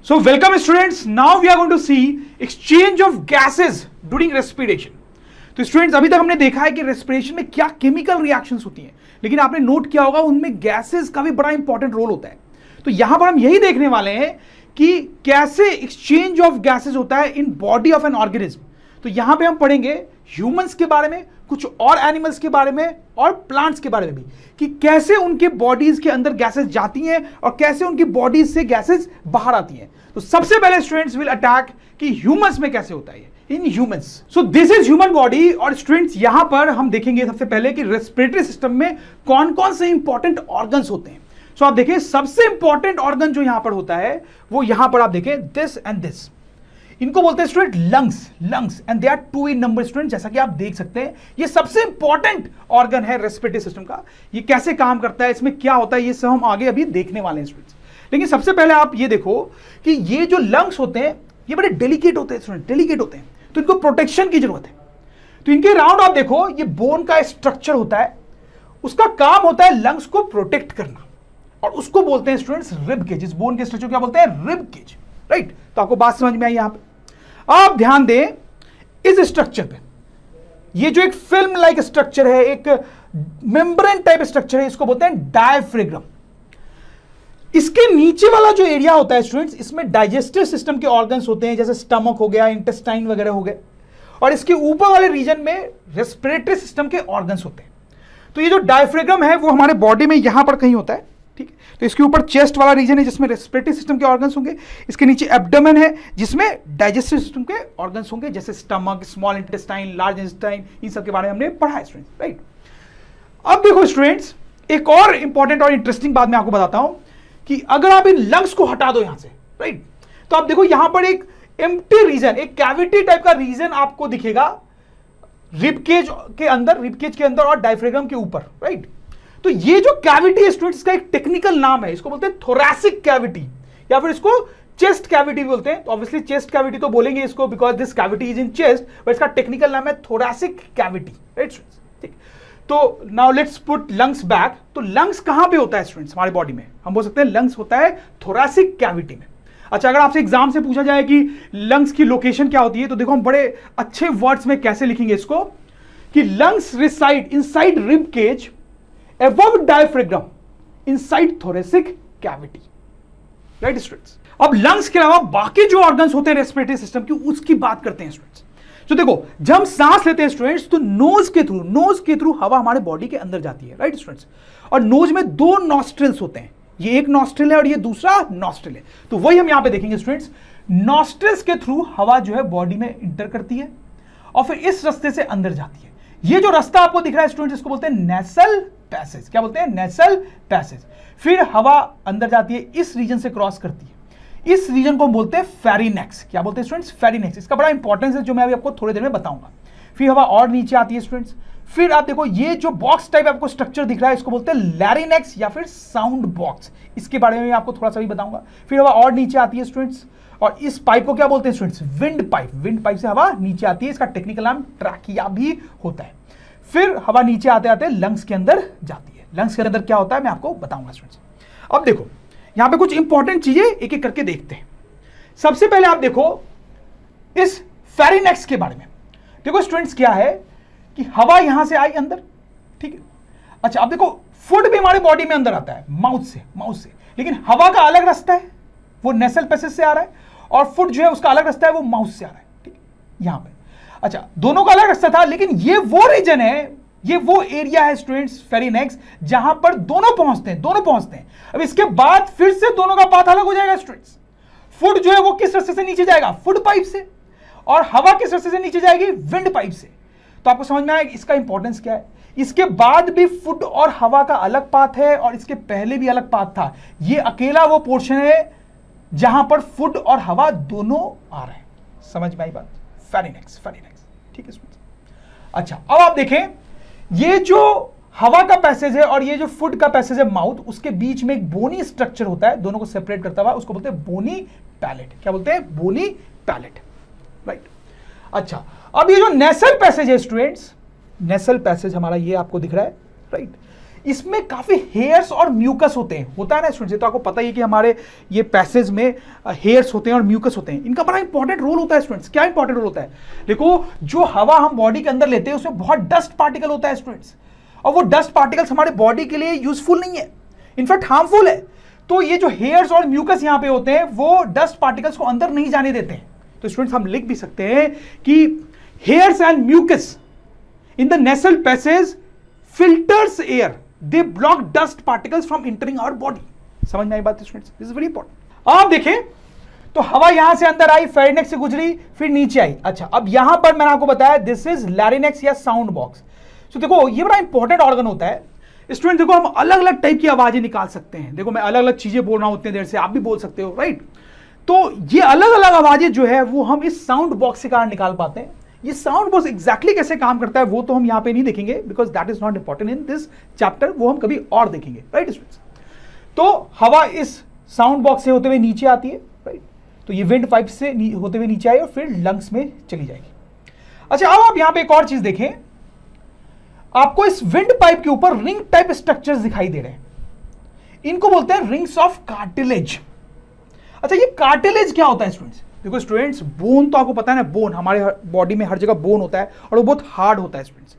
So welcome students. Now we are going to see exchange of gases during respiration. तो students अभी तक हमने देखा है कि रेस्पिरेशन में क्या केमिकल रिएक्शंस होती हैं, लेकिन आपने नोट किया होगा उनमें गैसेस का भी बड़ा इंपॉर्टेंट रोल होता है। तो यहां पर हम यही देखने वाले हैं कि कैसे एक्सचेंज ऑफ गैसेस होता है in body of an organism. तो यहां पे हम पढ़ेंगे ह्यूमंस के बारे में, कुछ और एनिमल्स के बारे में और प्लांट्स के बारे में भी, कि कैसे उनके बॉडीज के अंदर गैसेस जाती हैं और कैसे उनकी बॉडीज से गैसेस बाहर आती हैं। तो सबसे पहले स्टूडेंट्स विल अटैक कि ह्यूमंस में कैसे होता है in humans. So this is human body. और स्टूडेंट्स यहां पर हम देखेंगे सबसे पहले कि रेस्पिरेटरी सिस्टम में कौन कौन से इंपॉर्टेंट ऑर्गन्स होते हैं। सो आप देखिए सबसे इंपॉर्टेंट ऑर्गन जो यहां पर होता है वो यहां पर आप देखें दिस एंड दिस, इनको बोलते हैं student lungs and they are 2 in number student. जैसा कि आप देख सकते हैं ये सबसे इंपॉर्टेंट ऑर्गन है रेस्पिरेटरी सिस्टम का। ये कैसे काम करता है, इसमें क्या होता है, ये सब हम आगे अभी देखने वाले हैं स्टूडेंट्स। लेकिन सबसे पहले आप ये देखो कि ये जो लंग्स होते हैं ये बड़े डेलिकेट होते हैं स्टूडेंट, डेलिकेट होते हैं, तो इनको प्रोटेक्शन की जरूरत है। तो इनके राउंड आप देखो ये बोन का स्ट्रक्चर होता है, उसका काम होता है लंग्स को प्रोटेक्ट करना, और उसको बोलते हैं स्टूडेंट्स रिब केज। इस बोन के स्ट्रक्चर क्या बोलते हैं, रिब केज, राइट। तो आपको बात समझ में आई यहां पे। आप ध्यान दें इस स्ट्रक्चर पे, ये जो एक फिल्म लाइक स्ट्रक्चर है, एक मेम्ब्रेन टाइप स्ट्रक्चर है, इसको बोलते हैं डायफ्राम। इसके नीचे वाला जो एरिया होता है स्टूडेंट्स, इसमें डाइजेस्टिव सिस्टम के ऑर्गन्स होते हैं, जैसे स्टमक हो गया, इंटेस्टाइन वगैरह हो गए, और इसके ऊपर वाले रीजन में रेस्पिरेटरी सिस्टम के ऑर्गन्स होते हैं। तो ये जो डायफ्राम है वो हमारे बॉडी में यहां पर कहीं होता है, ठीक है। तो इसके ऊपर चेस्ट वाला रीजन है जिसमें रेस्पिरेटरी सिस्टम के ऑर्गन्स होंगे, इसके नीचे एब्डोमेन है जिसमें डाइजेस्टिव सिस्टम के ऑर्गन्स होंगे, जैसे stomach, small intestine, large intestine, इन सब के बारे में हमने पढ़ा है स्टूडेंट्स, राइट। अब देखो स्टूडेंट्स एक और इंपॉर्टेंट और इंटरेस्टिंग बात मैं आपको बताता हूं कि अगर आप इन लंग्स को हटा दो यहां से, राइट, तो आप देखो यहां पर एक एम्प्टी रीजन, एक कैविटी टाइप का रीजन आपको दिखेगा रिबकेज के अंदर और डायफ्राम के ऊपर, राइट। तो ये जो कैविटी है स्टूडेंट्स, इसका एक टेक्निकल नाम है, इसको बोलते हैं थोरैसिक कैविटी, या फिर इसको चेस्ट कैविटी भी बोलते हैं। तो ऑब्वियसली चेस्ट कैविटी तो बोलेंगे इसको because this cavity is in chest, but इसका टेक्निकल नाम है थोरैसिक कैविटी, राइट स्टूडेंट्स, ठीक। तो now let's put lungs back. तो लंग्स कहां पे होता है स्टूडेंट्स हमारी बॉडी में, हम बोल सकते हैं लंग्स होता है थोरैसिक कैविटी में। अच्छा, अगर आपसे एग्जाम से पूछा जाए कि लंग्स की लोकेशन क्या होती है, तो देखो हम बड़े अच्छे वर्ड्स में कैसे लिखेंगे इसको, कि lungs reside inside rib cage above diaphragm inside thoracic cavity, right students। अब लंग्स के अलावा बाकी जो ऑर्गन्स होते हैं रेस्पिरेटरी सिस्टम की, उसकी बात करते हैं स्टूडेंट्स। तो देखो जब हम सांस लेते हैं स्टूडेंट्स, तो नोज के थ्रू हवा हमारे बॉडी के अंदर जाती है, राइट स्टूडेंट्स। और नोज में 2 नॉस्ट्रिल्स होते हैं, ये एक नॉस्ट्रिल है और ये दूसरा नॉस्ट्रिल है। तो वही हम यहां पे देखेंगे स्टूडेंट्स, नॉस्ट्रिल्स के थ्रू हवा जो है बॉडी में इंटर करती है और फिर इस रास्ते से अंदर जाती है। ये जो रास्ता आपको दिख रहा है स्टूडेंट्स, इसको बोलते हैं नेसल पैसेज। क्या बोलते हैं, नेसल पैसेज। फिर हवा अंदर जाती है, इस रीजन से क्रॉस करती है, इस रीजन को हम बोलते हैं फेरिनेक्स। क्या बोलते हैं स्टूडेंट्स, फेरिनेक्स। इसका बड़ा इंपॉर्टेंस है जो मैं अभी आपको थोड़ी देर में बताऊंगा। फिर हवा और नीचे आती है स्टूडेंट्स। फिर आप देखो ये जो बॉक्स टाइप आपको स्ट्रक्चर दिख रहा है, इसको बोलते हैं लैरिनेक्स या फिर साउंड बॉक्स। इसके बारे में आपको थोड़ा सा भी बताऊंगा। फिर हवा और नीचे आती है स्टूडेंट्स, और इस पाइप को क्या बोलते हैं students, wind pipe. Wind pipe से हवा नीचे आती है, इसका टेक्निकल नाम ट्रैकिया भी होता है। फिर हवा नीचे आते आते लंग्स के अंदर जाती है। लंग्स के अंदर क्या होता है मैं आपको बताऊंगा स्टूडेंट्स। अब देखो यहां पे कुछ इंपॉर्टेंट चीजें एक एक करके देखते हैं। सबसे पहले आप देखो इस फेरिनेक्स के बारे में। देखो स्टूडेंट्स क्या है कि हवा यहां से आई अंदर, ठीक है। अच्छा, अब देखो फूड भी हमारी बॉडी में अंदर आता है माउथ से, लेकिन हवा का अलग रास्ता है, वो नेसल पैसेज से आ रहा है, और फूड जो है उसका अलग रास्ता है, वो माउथ से आ रहा है, ठीक है, यहां पे। अच्छा, दोनों का अलग रास्ता था, लेकिन ये वो रीजन है, ये वो एरिया है स्टूडेंट्स फेरिनेक्स, जहां पर दोनों पहुंचते हैं। अब इसके बाद फिर से दोनों का पाथ अलग हो जाएगा स्टूडेंट्स। फूड जो है वो किस रास्ते से नीचे जाएगा, फूड पाइप से, और हवा किस रास्ते से नीचे जाएगी, विंड पाइप से। तो आपको समझ में आएगा इसका इंपॉर्टेंस क्या है। इसके बाद भी फूड और हवा का अलग पाथ है, और इसके पहले भी अलग पाथ था। ये अकेला वो पोर्शन है जहां पर फूड और हवा दोनों आ रहे हैं। समझ में आई बात, फेरिनेक्स, ठीक है स्टूडेंट्स। अच्छा, अब आप देखें ये जो हवा का पैसेज है और ये जो फूड का पैसेज है माउथ, उसके बीच में एक बोनी स्ट्रक्चर होता है, दोनों को सेपरेट करता हुआ, उसको बोलते हैं बोनी पैलेट। क्या बोलते हैं, बोनी पैलेट, राइट। अच्छा, अब ये जो नेसल पैसेज है स्टूडेंट्स, नेसल पैसेज हमारा ये आपको दिख रहा है, राइट। इसमें काफी हेयर्स और म्यूकस होते हैं, होता है ना स्टूडेंट्स, तो आपको पता ही है कि हमारे ये पैसेज में हेयर्स होते हैं और म्यूकस होते हैं, इनका बड़ा इंपॉर्टेंट रोल होता है स्टूडेंट्स। क्या इंपॉर्टेंट रोल होता है? देखो, जो हवा हम बॉडी के अंदर लेते हैं उसमें बहुत डस्ट पार्टिकल होता है स्टूडेंट्स, और वो डस्ट पार्टिकल्स हमारे बॉडी के लिए यूजफुल नहीं है, इनफैक्ट हार्मफुल है। तो ये जो हेयर्स और म्यूकस यहां पे होते हैं वो डस्ट पार्टिकल्स को अंदर नहीं जाने देते हैं। तो स्टूडेंट्स हम लिख भी सकते हैं कि hairs and mucus in the nasal passage filters air, they block dust particles from entering our body. समझ में आई बात students? This is very important. आप देखें तो हवा यहां से अंदर आई, फेरिनेक्स से गुजरी, फिर नीचे आई। अच्छा, अब यहां पर मैंने आपको बताया दिस इज लैरिनेक्स या साउंड बॉक्स। तो देखो ये बड़ा इंपॉर्टेंट ऑर्गन होता है स्टूडेंट। देखो हम अलग अलग टाइप की आवाजें निकाल सकते हैं। देखो मैं अलग अलग चीजें बोल रहा हूं उतनी देर से, आप भी बोल सकते हो, राइट? तो ये अलग अलग आवाजें जो है वो हम इस साउंड बॉक्स के कारण निकाल पाते हैं। ये साउंड बॉक्स एग्जैक्टली कैसे काम करता है वो तो हम यहां पे नहीं देखेंगे, because that is not important in this chapter, वो हम कभी और देखेंगे, राइट स्टूडेंट्स? तो हवा इस साउंड बॉक्स से होते हुए नीचे आती है, राइट? तो ये विंड पाइप से होते हुए नीचे आई और फिर लंग्स में चली जाएगी। अच्छा, अब आप यहां पे एक और चीज देखें, आपको इस विंड पाइप के ऊपर रिंग टाइप स्ट्रक्चर्स दिखाई दे रहे हैं, इनको बोलते हैं रिंग्स ऑफ कार्टिलेज। अच्छा, ये कार्टिलेज क्या होता है स्टूडेंट्स? देखो स्टूडेंट्स, बोन तो आपको पता है ना, बोन हमारे बॉडी में हर जगह बोन होता है और वो बहुत हार्ड होता है स्टूडेंट्स।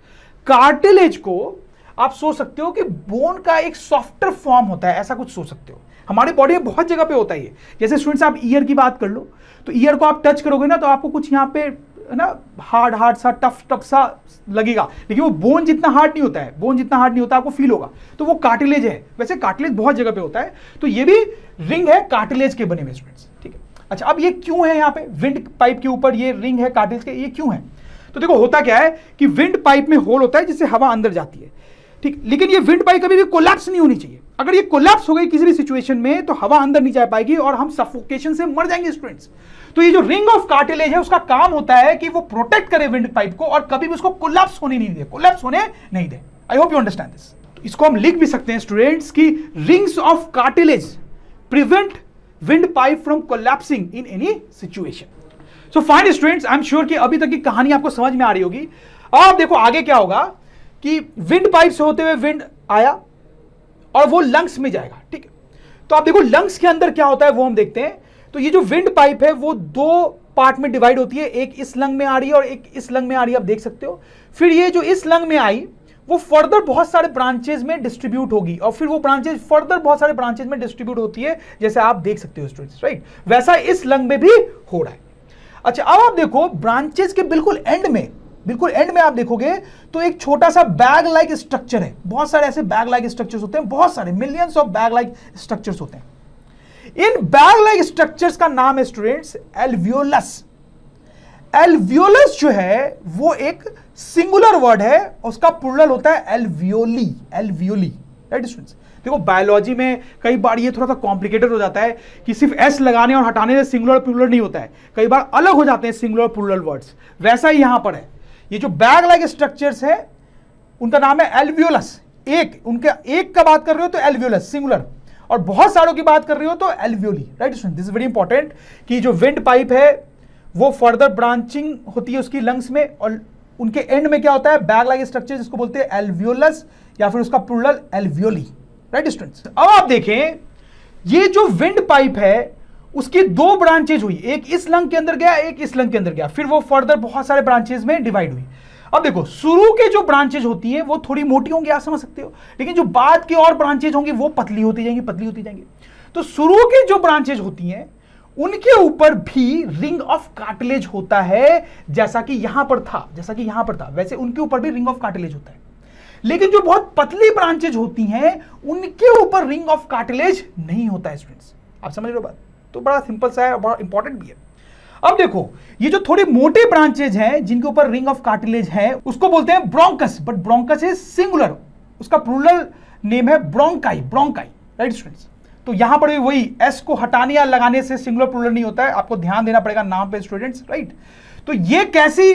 कार्टिलेज को आप सोच सकते हो कि बोन का एक सॉफ्टर फॉर्म होता है, ऐसा कुछ सोच सकते हो। हमारे बॉडी में बहुत जगह पे होता है ये। जैसे स्टूडेंट्स आप ईयर की बात कर लो, तो ईयर को आप टच करोगे ना तो आपको कुछ यहाँ पे ना हार्ड सा टफ सा लगेगा, लेकिन वो बोन जितना हार्ड नहीं होता है, बोन जितना हार्ड नहीं होता, आपको फील होगा। तो वो कार्टिलेज है। वैसे कार्टिलेज बहुत जगह पे होता है, तो ये भी रिंग है कार्टिलेज के बने हुए स्टूडेंट्स, ठीक है? अच्छा, अब ये क्यों है यहाँ पे विंड पाइप के ऊपर ये रिंग है कार्टिलेज के, ये क्यों है? तो देखो होता क्या है कि विंड पाइप में होल होता है जिससे हवा अंदर जाती है, ठीक, लेकिन ये विंड पाइप कभी भी कोलैप्स नहीं होनी चाहिए। अगर ये कोलैप्स हो गई किसी भी सिचुएशन में तो हवा अंदर नहीं जा पाएगी और हम सफोकेशन से मर जाएंगे स्टूडेंट्स। तो ये जो रिंग ऑफ कार्टिलेज है उसका काम होता है कि वो प्रोटेक्ट करे विंड पाइप को और कभी भी उसको कोलैप्स होने नहीं दे, कोलैप्स होने नहीं दे। I hope you understand this. इसको हम लिख भी सकते हैं स्टूडेंट्स की rings of cartilage prevent windpipe from collapsing in any situation. So fine students, I am sure कि अभी तक की कहानी आपको समझ में आ रही होगी। अब देखो आगे क्या होगा कि विंड पाइप से होते हुए विंड आया और वो लंग्स में जाएगा, ठीक है? तो आप देखो लंग्स के अंदर क्या होता है वो हम देखते हैं। तो ये जो विंड पाइप है वो दो पार्ट में डिवाइड होती है, एक इस लंग में आ रही है और एक इस लंग में आ रही है, आप देख सकते हो। फिर ये जो इस लंग में आई वो फर्दर बहुत सारे ब्रांचेज में डिस्ट्रीब्यूट होगी और फिर वो ब्रांचेज फर्दर बहुत सारे ब्रांचेज में डिस्ट्रीब्यूट होती है, जैसे आप देख सकते हो स्टूडेंट्स, राइट? वैसा इस लंग में भी हो रहा है। अच्छा, अब आप देखो ब्रांचेज के बिल्कुल एंड में आप देखोगे तो एक छोटा सा बैग लाइक स्ट्रक्चर है। बहुत सारे ऐसे बैग लाइक स्ट्रक्चर्स होते हैं, बहुत सारे millions of bag like structures होते हैं। इन बैग लाइक स्ट्रक्चर्स का नाम है स्टूडेंट्स एल्वियोलस। एल्वियोलस जो है वो एक सिंगुलर वर्ड है, उसका प्लूरल होता है एल्वियोली, राइट स्टूडेंट्स? देखो बायोलॉजी में कई बार ये थोड़ा सा कॉम्प्लिकेटेड हो जाता है कि सिर्फ एस लगाने और हटाने से सिंगुलर प्लूरल नहीं होता है, कई बार अलग हो जाते हैं सिंगुलर प्लूरल वर्ड्स। वैसा ही यहां पर है, ये जो बैग लाइक स्ट्रक्चर्स है उनका नाम है एल्वियोलस। एक का बात कर रहे हो तो एल्वियोलस सिंगुलर, और बहुत सारों की बात कर रहे हो तो alveoli, right student? This is very important कि जो विंड पाइप है वो फर्दर ब्रांचिंग होती है उसकी लंग्स में और उनके एंड में क्या होता है बैग लाइक स्ट्रक्चर, जिसको बोलते हैं एल्वियोलस या फिर उसका प्लूरल एल्वियोली, राइट स्टूडेंट्स? अब आप देखें ये जो विंड पाइप है उसकी दो ब्रांचेज हुई, एक इस लंग के अंदर गया, एक इस लंग के अंदर गया, फिर वो फर्दर बहुत सारे ब्रांचेज में डिवाइड हुई। अब देखो शुरू के जो ब्रांचेज होती है वो थोड़ी मोटी होंगी, आप समझ सकते हो, लेकिन जो बाद की और ब्रांचेज होंगी वो पतली होती जाएंगी। तो शुरू की जो ब्रांचेज होती हैं उनके ऊपर भी रिंग ऑफ कार्टिलेज होता है, जैसा कि यहां पर था, वैसे उनके ऊपर भी रिंग ऑफ कार्टिलेज होता है। लेकिन जो बहुत पतली ब्रांचेज होती हैं उनके ऊपर रिंग ऑफ कार्टिलेज नहीं होता है स्टूडेंट्स। आप समझ रहे हो बात? तो बड़ा सिंपल सा है और बड़ा इंपॉर्टेंट भी है। अब देखो ये जो थोड़े मोटे ब्रांचेज हैं जिनके ऊपर रिंग ऑफ कार्टिलेज है उसको बोलते हैं bronchus, but bronchus is singular, उसका प्लूरल नेम है ब्रोंकाई, राइट स्टूडेंट्स? तो यहां पर भी वही एस को हटाने या लगाने से सिंगुलर प्लूरल नहीं होता है, आपको ध्यान देना पड़ेगा नाम पे स्टूडेंट्स, राइट? तो ये कैसी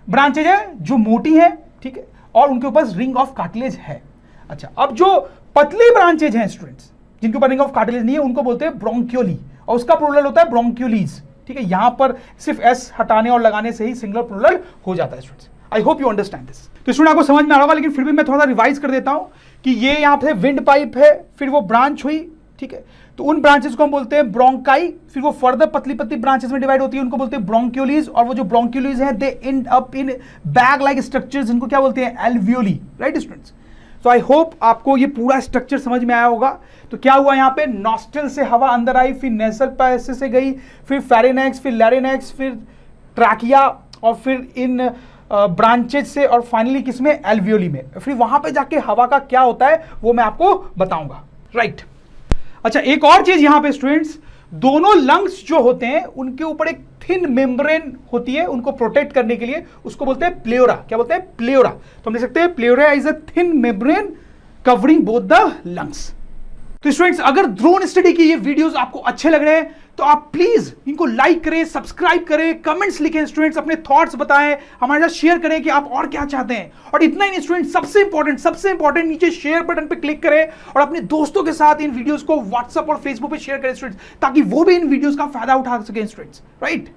ब्रांचेज है जो मोटी है, ठीक है, और उनके ऊपर रिंग ऑफ कार्टिलेज है। अच्छा, अब जो पतली ब्रांचेज हैं स्टूडेंट्स जिनके ऊपर रिंग ऑफ कार्टिलेज नहीं है उनको बोलते हैं ब्रोंक्यूली और उसका प्लूरल होता है ब्रोंक्यूलीज, ठीक है? यहां पर सिर्फ एस हटाने और लगाने से ही सिंगुलर प्लूरल हो जाता है students. I hope you understand this. तो स्टूडेंट आपको समझ में आ रहा होगा, लेकिन फिर भी मैं थोड़ा सा रिवाइज कर देता हूं कि ये यहां पे विंड पाइप है, फिर वो ब्रांच हुई, ठीक है, तो उन ब्रांचेस को हम बोलते हैं ब्रोंकाई, फिर वो फर्दर पतली पतली ब्रांचेस में डिवाइड होती है, उनको बोलते हैं ब्रोंक्यूलीज, और वो जो ब्रोंक्यूलीज हैं they end up in bag like structures, इनको क्या बोलते हैं, एल्वियोली, राइट स्टूडेंट्स। तो आई होप आपको ये पूरा स्ट्रक्चर समझ में आया होगा। तो क्या हुआ यहाँ पे, नॉस्ट्रल से हवा अंदर आई, फिर नेसल पैसेज से गई, फिर फेरिनेक्स, फिर लैरिनेक्स, फिर ट्रैकिया, और फिर इन ब्रांचेज से, और फाइनली किसमें, एल्वियोली में। फिर वहां पे जाके हवा का क्या होता है वो मैं आपको बताऊंगा, राइट। अच्छा, एक और चीज यहां पे स्टूडेंट्स, दोनों लंग्स जो होते हैं उनके ऊपर एक थिन मेम्ब्रेन होती है उनको प्रोटेक्ट करने के लिए, उसको बोलते हैं प्लेयोरा। क्या बोलते हैं, प्लेयोरा। तो हम देख सकते हैं pleura is a thin membrane covering both the lungs. तो स्टूडेंट्स, अगर ड्रोन स्टडी की ये वीडियोस आपको अच्छे लग रहे हैं तो आप प्लीज इनको लाइक करें, सब्सक्राइब करें, कमेंट्स लिखें स्टूडेंट्स, अपने थॉट्स बताएं, हमारे साथ शेयर करें कि आप और क्या चाहते हैं। और इतना ही नहीं स्टूडेंट्स, सबसे इंपॉर्टेंट नीचे शेयर बटन पे क्लिक करें और अपने दोस्तों के साथ इन वीडियोस को व्हाट्सएप और फेसबुक पे शेयर करें स्टूडेंट्स, ताकि वो भी इन वीडियोस का फायदा उठा सकें स्टूडेंट्स, राइट।